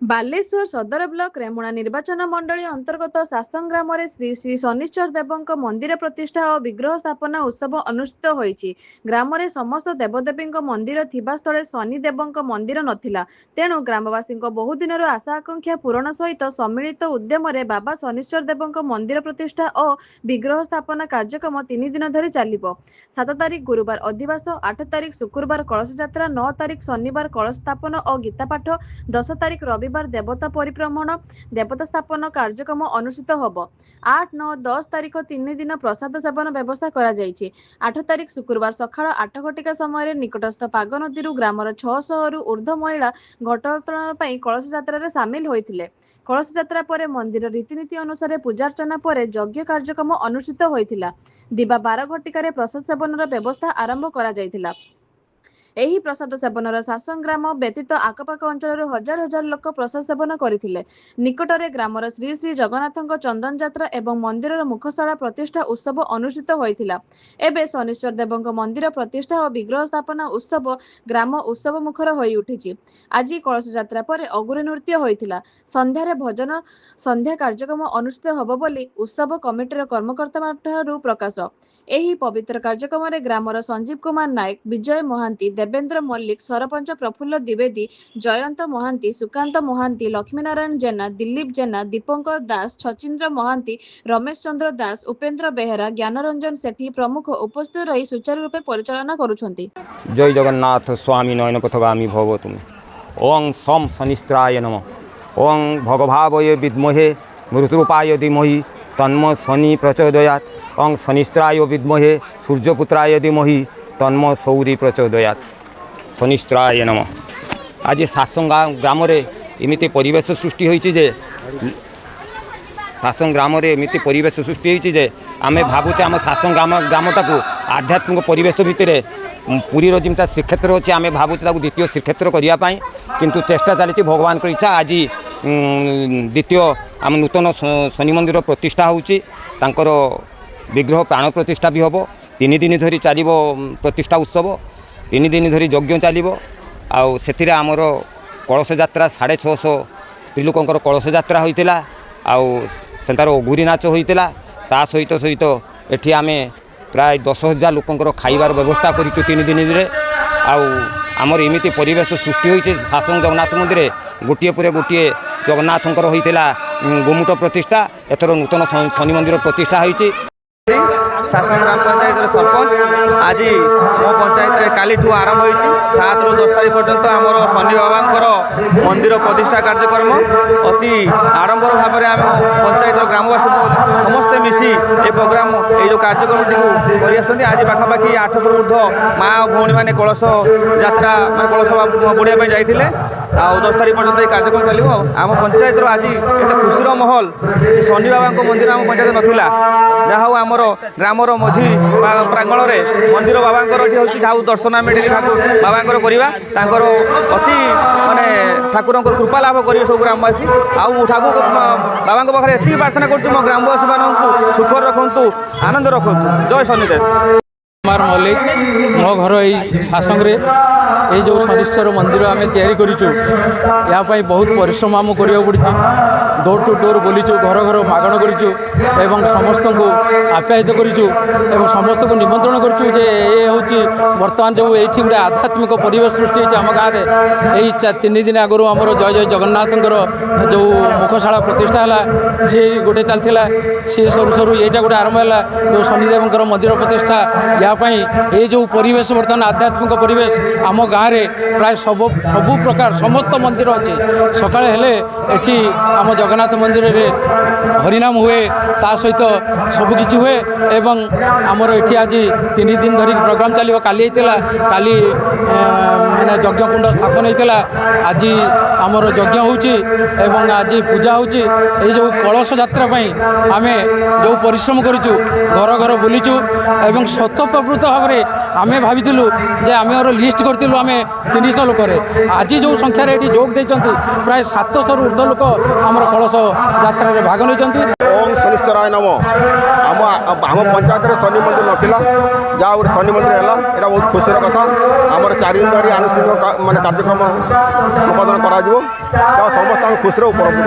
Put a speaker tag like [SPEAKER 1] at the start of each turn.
[SPEAKER 1] ବାଲେଶ୍ୱର ସଦର ବ୍ଲକ ରେମୁଣା ନିର୍ବାଚନ ମଣ୍ଡଳୀ ଅନ୍ତର୍ଗତ ସାସଙ୍ଗ ଗ୍ରାମରେ ଶ୍ରୀ ଶ୍ରୀ ଶନିଶ୍ଚର ଦେବଙ୍କ ମନ୍ଦିର ପ୍ରତିଷ୍ଠା ଓ ବିଗ୍ରହ ସ୍ଥାପନା ଉତ୍ସବ ଅନୁଷ୍ଠିତ ହୋଇଛି। ଗ୍ରାମରେ ସମସ୍ତ ଦେବଦେବୀଙ୍କ ମନ୍ଦିର ଥିବା ସ୍ଥଳେ ଶନି ଦେବଙ୍କ ମନ୍ଦିର ନଥିଲା। ତେଣୁ ଗ୍ରାମବାସୀଙ୍କ ବହୁଦିନର ଆଶା ଆକାଂକ୍ଷା ପୂରଣ ସହିତ ସମ୍ମିଳିତ ଉଦ୍ୟମରେ ବାବା ଶନିଶ୍ଚର ଦେବଙ୍କ ମନ୍ଦିର ପ୍ରତିଷ୍ଠା ଓ ବିଗ୍ରହ ସ୍ଥାପନା କାର୍ଯ୍ୟକ୍ରମ 3 ଦିନ ଧରି ଚାଲିବ। 7 ତାରିଖ ଗୁରୁବାର ଅଧିବାସ, 8 ତାରିଖ ଶୁକ୍ରବାର କଳସ ଯାତ୍ରା, 9 ତାରିଖ ଶନିବାର କଳସ ସ୍ଥାପନ ଓ ଗୀତା ପାଠ, 10 ତାରିଖ ରବିବାର ଦେବତା ପରିଭ୍ରମଣ ଦେବତା ସ୍ଥାପନ କାର୍ଯ୍ୟକ୍ରମ ଅନୁଷ୍ଠିତ ହେବ। 8, 9, 10 ତାରିଖ 3 ଦିନ ପ୍ରସାଦ ସେବନ ବ୍ୟବସ୍ଥା କରାଯାଇଛି। 8 ତାରିଖ ଶୁକ୍ରବାର ସକାଳ 8 ଘଟିକା ସମୟରେ ନିକଟସ୍ଥ ପାଗ ନଦୀରୁ ଗ୍ରାମର 600ରୁ ଉର୍ଦ୍ଧ୍ୱ ମହିଳା ଘଟୋତ୍ତୋଳନ ପାଇଁ କଳସ ଯାତ୍ରାରେ ସାମିଲ ହୋଇଥିଲେ। କଳସ ଯାତ୍ରା ପରେ ମନ୍ଦିର ରୀତିନୀତି ଅନୁସାରେ ପୂଜାର୍ଚ୍ଚନା ପରେ ଯଜ୍ଞ କାର୍ଯ୍ୟକ୍ରମ ଅନୁଷ୍ଠିତ ହୋଇଥିଲା। ଦିବା 12 ଘଟିକାରେ ପ୍ରସାଦ ସେବନର ବ୍ୟବସ୍ଥା ଆରମ୍ଭ କରାଯାଇଥିଲା। ଏହି ପ୍ରସାଦ ସେବନର ସାସଙ୍ଗ ଗ୍ରାମ ବ୍ୟତୀତ ଆଖପାଖ ଅଞ୍ଚଳରୁ ହଜାର ହଜାର ଲୋକ ପ୍ରସାଦ ସେବନ କରିଥିଲେ। ନିକଟରେ ଗ୍ରାମର ଶ୍ରୀ ଶ୍ରୀ ଜଗନ୍ନାଥଙ୍କ ଚନ୍ଦନ ଯାତ୍ରା ଏବଂ ମନ୍ଦିରର ମୁଖଶାଳା ପ୍ରତିଷ୍ଠା ଉତ୍ସବ ଅନୁଷ୍ଠିତ ହୋଇଥିଲା। ଏବେ ଶନିଶ୍ଚର ଦେବଙ୍କ ମନ୍ଦିର ପ୍ରତିଷ୍ଠା ଓ ବିଗ୍ରହ ସ୍ଥାପନା ଉତ୍ସବ ଗ୍ରାମ ଉତ୍ସବ ମୁଖର ହୋଇଉଠିଛି। ଆଜି କଳସ ଯାତ୍ରା ପରେ ଅଗୁରୀ ନୃତ୍ୟ ହୋଇଥିଲା। ସନ୍ଧ୍ୟାରେ ଭଜନ ସନ୍ଧ୍ୟା କାର୍ଯ୍ୟକ୍ରମ ଅନୁଷ୍ଠିତ ହେବ ବୋଲି ଉତ୍ସବ କମିଟିର କର୍ମକର୍ତ୍ତାଙ୍କଠାରୁ ପ୍ରକାଶ। ଏହି ପବିତ୍ର କାର୍ଯ୍ୟକ୍ରମରେ ଗ୍ରାମର ସଞ୍ଜୀବ କୁମାର ନାୟକ, ବିଜୟ ମହାନ୍ତି, ଦେବେନ୍ଦ୍ର ମଲ୍ଲିକ, ସରପଞ୍ଚ ପ୍ରଫୁଲ୍ଲ ଦ୍ୱିବେଦୀ, ଜୟନ୍ତ ମହାନ୍ତି, ସୁକାନ୍ତ ମହାନ୍ତି, ଲକ୍ଷ୍ମୀନାରାୟଣ ଜେନା, ଦିଲ୍ଲୀପ ଜେନା, ଦୀପଙ୍କର ଦାସ, ଛଚିନ୍ଦ୍ର ମହାନ୍ତି, ରମେଶ ଚନ୍ଦ୍ର ଦାସ, ଉପେନ୍ଦ୍ର ବେହେରା, ଜ୍ଞାନରଞ୍ଜନ ସେଠୀ ପ୍ରମୁଖ ଉପସ୍ଥିତ ରହି ସୁଚାରୁ ରୂପେ ପରିଚାଳନା କରୁଛନ୍ତି।
[SPEAKER 2] जय जगन्नाथ स्वामी नयन पथगामी भव तुम ओं सम शनिश्चराय नमः ओं भगभावये विद्महे मृतरूपाय धीमहि तन्म शनि प्रचोदयात् ओं शनिश्चराय विद्महे सूर्यपुत्राय धीमहि तन्म सौरी प्रचोदयात् शनिश्चराय नमः। आज सासंग ग्राम एमती परिवेश सृष्टि होइछि जे सासंग ग्राम एमती परिवेश सृष्टि होइछि जे आमे भावुचे आम सासंग ग्रामटाକୁ आध्यात्मिक परिवेश भितर पुरीर जमीता श्रीक्षेत्र अच्छे आम भावुचे द्वितीय श्रीक्षेत्र करने किंतु चेष्टा चली भगवान की इच्छा। आज द्वितीय आम नूतन शनि मंदिर प्रतिष्ठा होची तांकर विग्रह प्राण प्रतिष्ठा भी हम 3 दिन धरी चलो प्रतिष्ठा उत्सव 3 दिन धरी यज्ञ चलो आतिर आमर कलश यात्रा 650 स्त्रीलोकर कलश यात्रा होता आर अघुरी नाच होता ता सहित सहित एठी आमे प्राय 10,000 लोकंकर खाइबार व्यवस्था करिछु 3 दिन रे आमर एमिति परिवेश सृष्टि होइछे। सासंग जगन्नाथ मंदिर गोटे पर गोटे जगन्नाथंकर होइतिला गोमुट प्रतिष्ठा एथर नूतन शनि मंदिर प्रतिष्ठा होइछे।
[SPEAKER 3] सासंग ग्राम पंचायत सरपंच आज मो पंचायत काली आरंभ होती 7 ରୁ 10 तारीख पर्यंत आमर शनि बाबांकर मंदिर प्रतिष्ठा कार्यक्रम अति आडंबर भाव में आम पंचायत ग्रामवासी समस्ते मिसी ए प्रोग्राम ये कार्यक्रम कर आज पाखापाखि 800 ऊर्ध्व माँ और भौणी मैंने कलश यात्रा कलश बुड़ाई जाते 10 तारीख पर्यंत ये कार्यक्रम चलो आम पंचायत आज एत खुशीर महल शनि बाबा मंदिर आम पंचायत नाला जहाँ आमर ग्रामर मझी प्रांगण में मंदिर बाबांकर जहाँ दर्शन आम बाबांकर करवा अति माने ठाकुर कृपा लाभ करेंगे सब ग्रामवासी ठाकुर बाबा पाखे एति प्रार्थना करूँ मो ग्रामवासी मानक सुख रखु आनंद रखु। जय शनिदेव।
[SPEAKER 4] कुमार मल्लिक मो घर यही सासंगे ये जो शनिश्चर मंदिर आम या बहुत परिश्रम आम करा पड़ी डोर टू डोर बोलीचु घर घर मागण करूँ समस्त को आप्यायित करूँ समस्त को निमंत्रण करूँ ये हूँ बर्तमान जो ये गोटे आध्यात्मिक परिवेश सृष्टि होती आम गाँव में यही 3 दिन आगु आमर जय जय जगन्नाथंकर जो मुखशाला प्रतिष्ठा है सी गोटे चलता सी सरू सरू यहाँ गोटे आरंभ है जो शनिदेवंकर मंदिर प्रतिष्ठा यापाई ये जो परिवेश बर्तमान आध्यात्मिक परिवेश आम गाँव में प्राय सब प्रकार समस्त मंदिर अच्छे सकाଳେ हेले एठी आम जगन्नाथ मंदिर रे हरिनाम हुए ता सहित सबकिछि हुए एवं आमर एठी आज 3 दिन धरी प्रोग्राम चलो काली काली माने यज्ञ कुंड स्थापन होता आज आमर यज्ञ होची एवं आज पूजा होची ये जो कलश यात्रा आम जो परिश्रम करूँ घर घर बुलीचु एवं शत प्रवृत्त भाव में आम भाविलु जे आम लिस्ट करूँ आम 300 लोक आज जो संख्यार ये जोग देते प्राय 700 ऊर्ध्व लोक आमर କଳସ ଯାତ୍ରାରେ ଭାଗ ନେଇଛନ୍ତି।
[SPEAKER 5] ଓಂ ଶନିଶ୍ଚରାୟ ନମ। ଆମ ପଞ୍ଚାୟତରେ ଶନି ମନ୍ଦିର ନଥିଲା, ଯାହା ଗୋଟେ ଶନି ମନ୍ଦିର ହେଲା, ଏଇଟା ବହୁତ ଖୁସିର କଥା। ଆମର 4 ଦିନ ଧରି ଆନୁଷ୍ଠାନିକ କାର୍ଯ୍ୟକ୍ରମ ସମ୍ପାଦନ କରାଯିବ, ତ ସମସ୍ତେ ଆମେ ଖୁସିରେ ଉପଲବ୍ଧ।